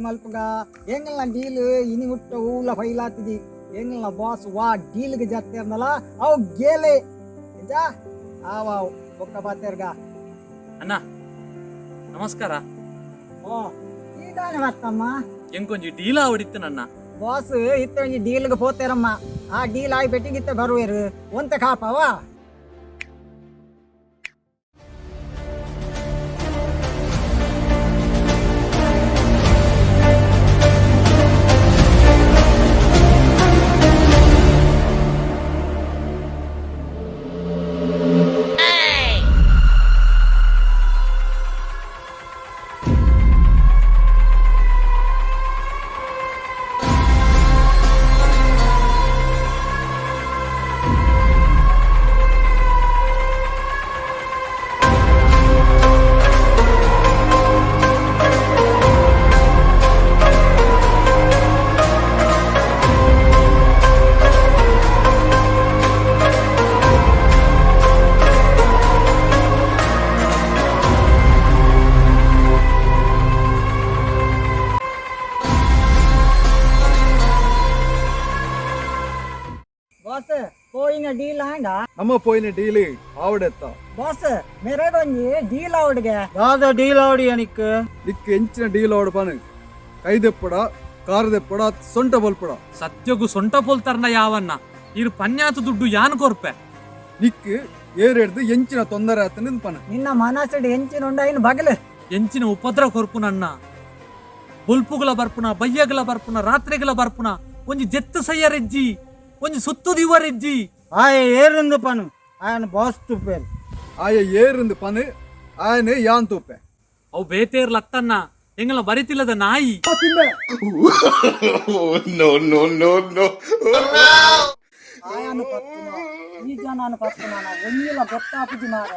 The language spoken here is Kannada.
ಮಲ್ಪಗ ಎಂಗಲ್ನ ಡೀಲ್ ಇನಿ ಮುಟ್ಟ ಊಲ ಫೈಲಾತಿದಿ ಎಂಗಲ್ನ ಬಾಸ್ ವಾ ಡೀಲ್ಗೆ ಜತ್ತೇರ್ನಲ್ಲ ಅವು ಗೇಲೆ ಎಂಜಾ ಆವಾವ್ ಒಕ್ಕ ಬಾತೇರ್ಗ ಅಣ್ಣ ನಮಸ್ಕಾರ. ಓ ಈಗಾನೆ ಮತ್ತಮ್ಮ ಎಂಕೊಂಜಿ ಡೀಲ್ ಆವಡಿತ್ತು ನನ್ನ ಬಾಸ್ ಇತ್ತ ಒಂಜಿ ಡೀಲ್ಗೆ ಪೋತೇರಮ್ಮ. ಆ ಡೀಲ್ ಆಗಿ ಬೆಟ್ಟಿಗಿತ್ತ ಬರುವೇರು ಒಂತ ಕಾಪವಾ. ಬಾಸ್ ಪೋಯಿನ ಡೀಲ್ ಆಂಡ ನಮ್ಮ ಪೋಯಿನ ಡೀಲ್ ಆವಡೆತ್ತ ಬಾಸ್ ಮೇರೆಗೊಂಜಿ ಡೀಲ್ ಆವಡ್ಗೆ ಯಾವ್ದ ಡೀಲ್ ಆವಡಿ ಅನಿಕ್ ಇಕ್ಕ ಎಂಚಿನ ಡೀಲ್ ಆವಡ ಪನ ಕೈದೆಪ್ಪಡ ಕಾರದೆಪ್ಪಡ ಸೊಂಟ ಬಲ್ಪಡ ಸತ್ಯಗು ಸೊಂಟ ಪೋಲ್ತಾರನ ಯಾವನ್ನ ಇರು ಪನ್ಯಾತು ದುಡ್ಡು ಯಾನ್ ಕೊರ್ಪೆ ನಿಕ್ ಏರೆಡ್ದು ಎಂಚಿನ ತೊಂದರೆ ಆತನ ಪನ ನಿನ್ನ ಮನಸ್ಸಡಿ ಎಂಚಿನ ಉಂಡ ಬಗಲು ಎಂಚಿನ ಉಪದ್ರ ಕೊರ್ಪು ನನ್ನ ಬೊಲ್ಪುಗಳ ಬರ್ಪುನ ಬಯ್ಯಗಳ ಬರ್ಪುನ ರಾತ್ರಿಗಳ ಬರ್ಪುನ ಒಂಜಿ ಜೆತ್ತು ಸಯ್ಯರೆಜ್ಜಿ ಒಂಜಿ ಸುತ್ತು ದಿವರೆಜ್ಜಿ ಆಯ ಏರಂದು ಪನು ಆಯನ ಬಾಸ್ ತುಪ್ಪೇರು ಆಯ ಏರಿಂದ ಪನ ಆಯನೆ ಯಾನ್ ತೂಪೆ ಅವು ಬೇತೇರ್ಲತ್ತನ್ನ ಎಂಗಲ ಬರಿತಿಲ್ಲದ ನಾಯಿ ಆಯನ ಪತ್ತುನ ಈ ಜನನ ಪತ್ತುನ ಒಂದಿಲ್ಲ ಗೊತ್ತಾಪುಜಿ ಮಾರ